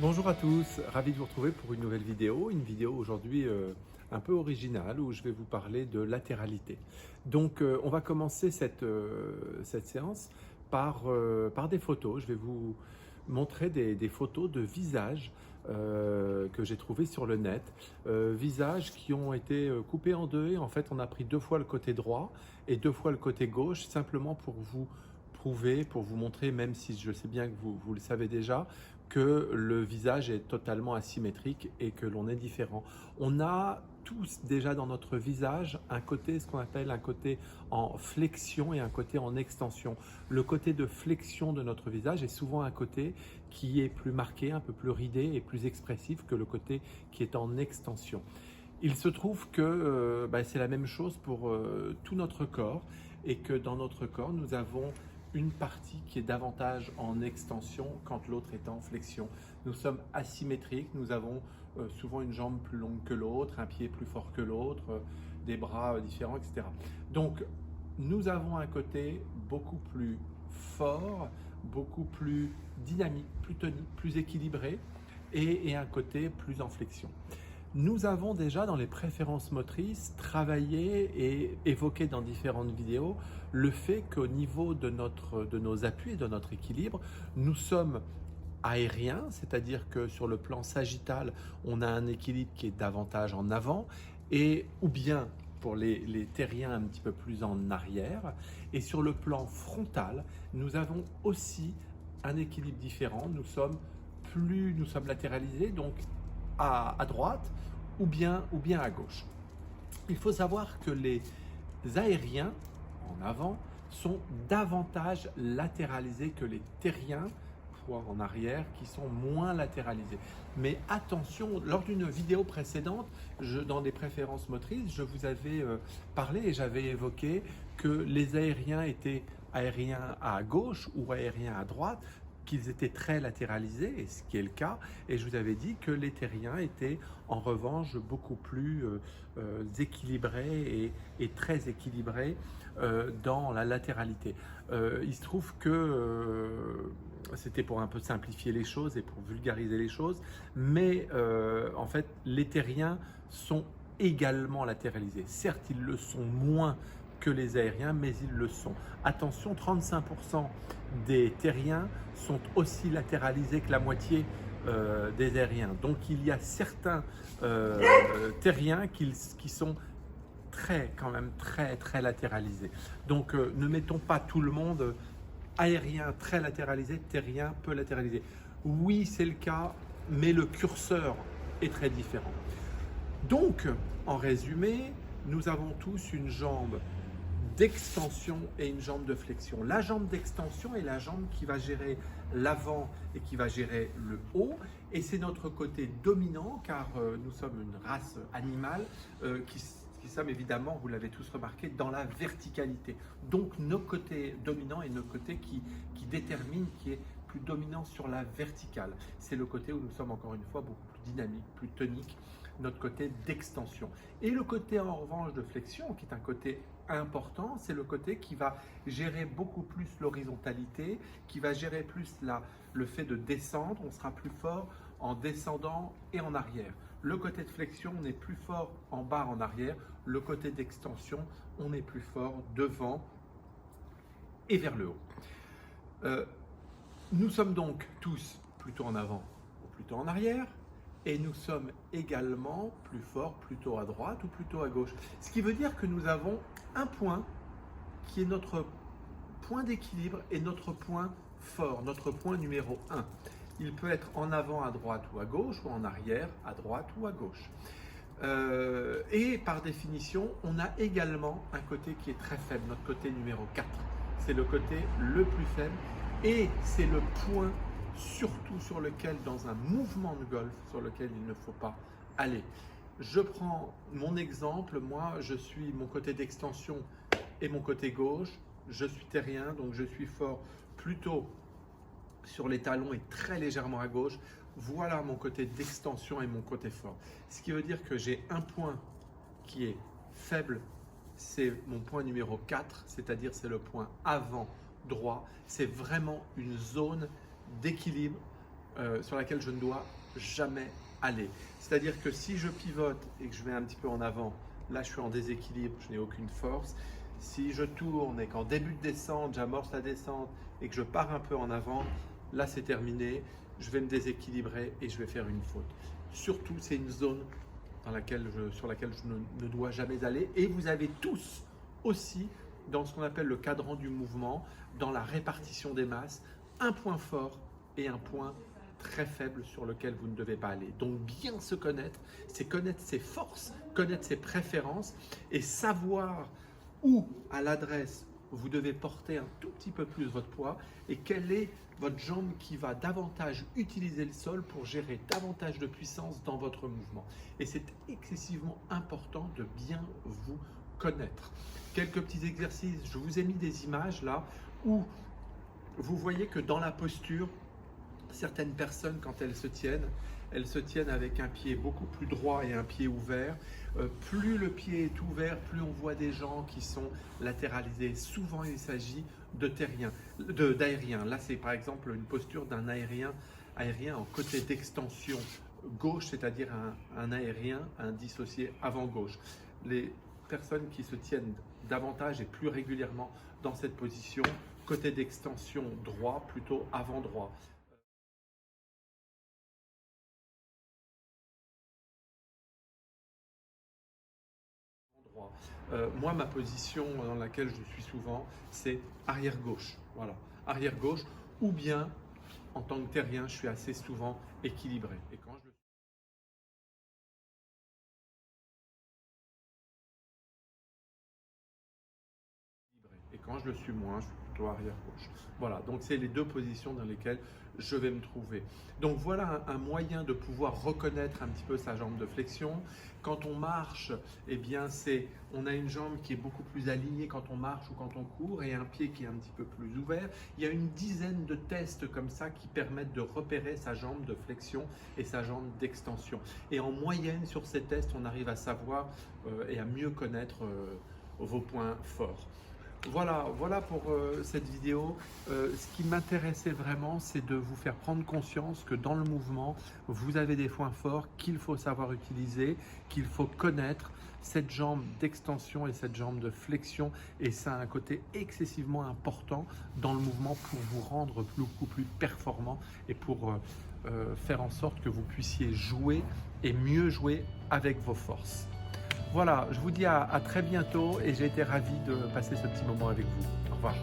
Bonjour à tous, ravi de vous retrouver pour une nouvelle vidéo. Une vidéo aujourd'hui un peu originale où je vais vous parler de latéralité. Donc on va commencer cette séance par des photos. Je vais vous montrer des photos de visages que j'ai trouvés sur le net. Visages qui ont été coupés en deux. En fait, on a pris deux fois le côté droit et deux fois le côté gauche, simplement pour vous prouver, pour vous montrer, même si je sais bien que vous le savez déjà, que le visage est totalement asymétrique et que l'on est différent. On a tous déjà dans notre visage un côté, ce qu'on appelle un côté en flexion et un côté en extension. Le côté de flexion de notre visage est souvent un côté qui est plus marqué, un peu plus ridé et plus expressif que le côté qui est en extension. Il se trouve que c'est la même chose pour tout notre corps et que dans notre corps, nous avons une partie qui est davantage en extension quand l'autre est en flexion. Nous sommes asymétriques, nous avons souvent une jambe plus longue que l'autre, un pied plus fort que l'autre, des bras différents, etc. Donc, nous avons un côté beaucoup plus fort, beaucoup plus dynamique, plus tonique, plus équilibré et un côté plus en flexion. Nous avons déjà dans les préférences motrices travaillé et évoqué dans différentes vidéos le fait qu'au niveau de nos appuis et de notre équilibre, nous sommes aériens, c'est-à-dire que sur le plan sagittal, on a un équilibre qui est davantage en avant, et ou bien pour les terriens un petit peu plus en arrière. Et sur le plan frontal, nous avons aussi un équilibre différent. Nous sommes latéralisés, donc à droite ou bien à gauche. Il faut savoir que les aériens en avant sont davantage latéralisés que les terriens en arrière qui sont moins latéralisés. Mais attention, lors d'une vidéo précédente, dans des préférences motrices, je vous avais parlé et j'avais évoqué que les aériens étaient aériens à gauche ou aériens à droite, qu'ils étaient très latéralisés, et ce qui est le cas, et je vous avais dit que les terriens étaient en revanche beaucoup plus équilibrés et très équilibrés dans la latéralité. Il se trouve que c'était pour un peu simplifier les choses et pour vulgariser les choses, mais en fait les terriens sont également latéralisés. Certes, ils le sont moins que les aériens, mais ils le sont. Attention, 35% des terriens sont aussi latéralisés que la moitié des aériens. Donc il y a certains terriens qui sont quand même très latéralisés. Donc ne mettons pas tout le monde aérien très latéralisé, terrien peu latéralisé. Oui, c'est le cas, mais le curseur est très différent. Donc, en résumé, nous avons tous une jambe d'extension et une jambe de flexion. La jambe d'extension est la jambe qui va gérer l'avant et qui va gérer le haut, et c'est notre côté dominant, car nous sommes une race animale qui sommes évidemment, vous l'avez tous remarqué, dans la verticalité. Donc nos côtés dominants et nos côtés qui déterminent, qui est plus dominant sur la verticale. C'est le côté où nous sommes encore une fois beaucoup plus dynamiques, plus toniques, notre côté d'extension. Et le côté en revanche de flexion, qui est un côté important, c'est le côté qui va gérer beaucoup plus l'horizontalité, qui va gérer plus le fait de descendre. On sera plus fort en descendant et en arrière. Le côté de flexion, on est plus fort en bas, en arrière. Le côté d'extension, on est plus fort devant et vers le haut. Nous sommes donc tous plutôt en avant ou plutôt en arrière, et nous sommes également plus forts plutôt à droite ou plutôt à gauche. Ce qui veut dire que nous avons un point qui est notre point d'équilibre et notre point fort, notre point numéro 1. Il peut être en avant à droite ou à gauche, ou en arrière à droite ou à gauche. Et par définition, on a également un côté qui est très faible, notre côté numéro 4. C'est le côté le plus faible, et c'est le point surtout sur lequel, dans un mouvement de golf, sur lequel il ne faut pas aller. Je prends mon exemple, moi je suis mon côté d'extension et mon côté gauche, je suis terrien, donc je suis fort plutôt sur les talons et très légèrement à gauche. Voilà mon côté d'extension et mon côté fort. Ce qui veut dire que j'ai un point qui est faible, c'est mon point numéro 4, c'est-à-dire c'est le point avant droit. C'est vraiment une zone d'équilibre sur laquelle je ne dois jamais aller. C'est-à-dire que si je pivote et que je vais un petit peu en avant, là je suis en déséquilibre, je n'ai aucune force. Si je tourne et qu'en début de descente, j'amorce la descente et que je pars un peu en avant, là c'est terminé, je vais me déséquilibrer et je vais faire une faute. Surtout, c'est une zone sur laquelle je ne dois jamais aller. Et vous avez tous aussi, dans ce qu'on appelle le cadran du mouvement, dans la répartition des masses, un point fort et un point très faible sur lequel vous ne devez pas aller. Donc bien se connaître, c'est connaître ses forces, connaître ses préférences et savoir où à l'adresse vous devez porter un tout petit peu plus votre poids et quelle est votre jambe qui va davantage utiliser le sol pour gérer davantage de puissance dans votre mouvement. Et c'est excessivement important de bien vous connaître. Quelques petits exercices, je vous ai mis des images là où vous voyez que dans la posture, certaines personnes, quand elles se tiennent avec un pied beaucoup plus droit et un pied ouvert. Plus le pied est ouvert, plus on voit des gens qui sont latéralisés. Souvent, il s'agit d'aérien. Là, c'est par exemple une posture d'un aérien en côté d'extension gauche, c'est-à-dire un aérien, un dissocié avant-gauche. Les personnes qui se tiennent davantage et plus régulièrement dans cette position, côté d'extension droit, plutôt avant-droit. Moi, ma position dans laquelle je suis souvent, c'est arrière-gauche. Voilà, arrière-gauche, ou bien en tant que terrien, je suis assez souvent équilibré. Et quand je le suis moins, je suis plutôt arrière-gauche. Voilà, donc c'est les deux positions dans lesquelles je vais me trouver. Donc voilà un moyen de pouvoir reconnaître un petit peu sa jambe de flexion. Quand on marche, eh bien on a une jambe qui est beaucoup plus alignée quand on marche ou quand on court et un pied qui est un petit peu plus ouvert. Il y a une dizaine de tests comme ça qui permettent de repérer sa jambe de flexion et sa jambe d'extension. Et en moyenne, sur ces tests, on arrive à savoir et à mieux connaître vos points forts. Voilà pour cette vidéo. Ce qui m'intéressait vraiment, c'est de vous faire prendre conscience que dans le mouvement, vous avez des points forts qu'il faut savoir utiliser, qu'il faut connaître. Cette jambe d'extension et cette jambe de flexion, et ça a un côté excessivement important dans le mouvement pour vous rendre beaucoup plus performant et pour faire en sorte que vous puissiez jouer et mieux jouer avec vos forces. Voilà, je vous dis à très bientôt et j'ai été ravi de passer ce petit moment avec vous. Au revoir.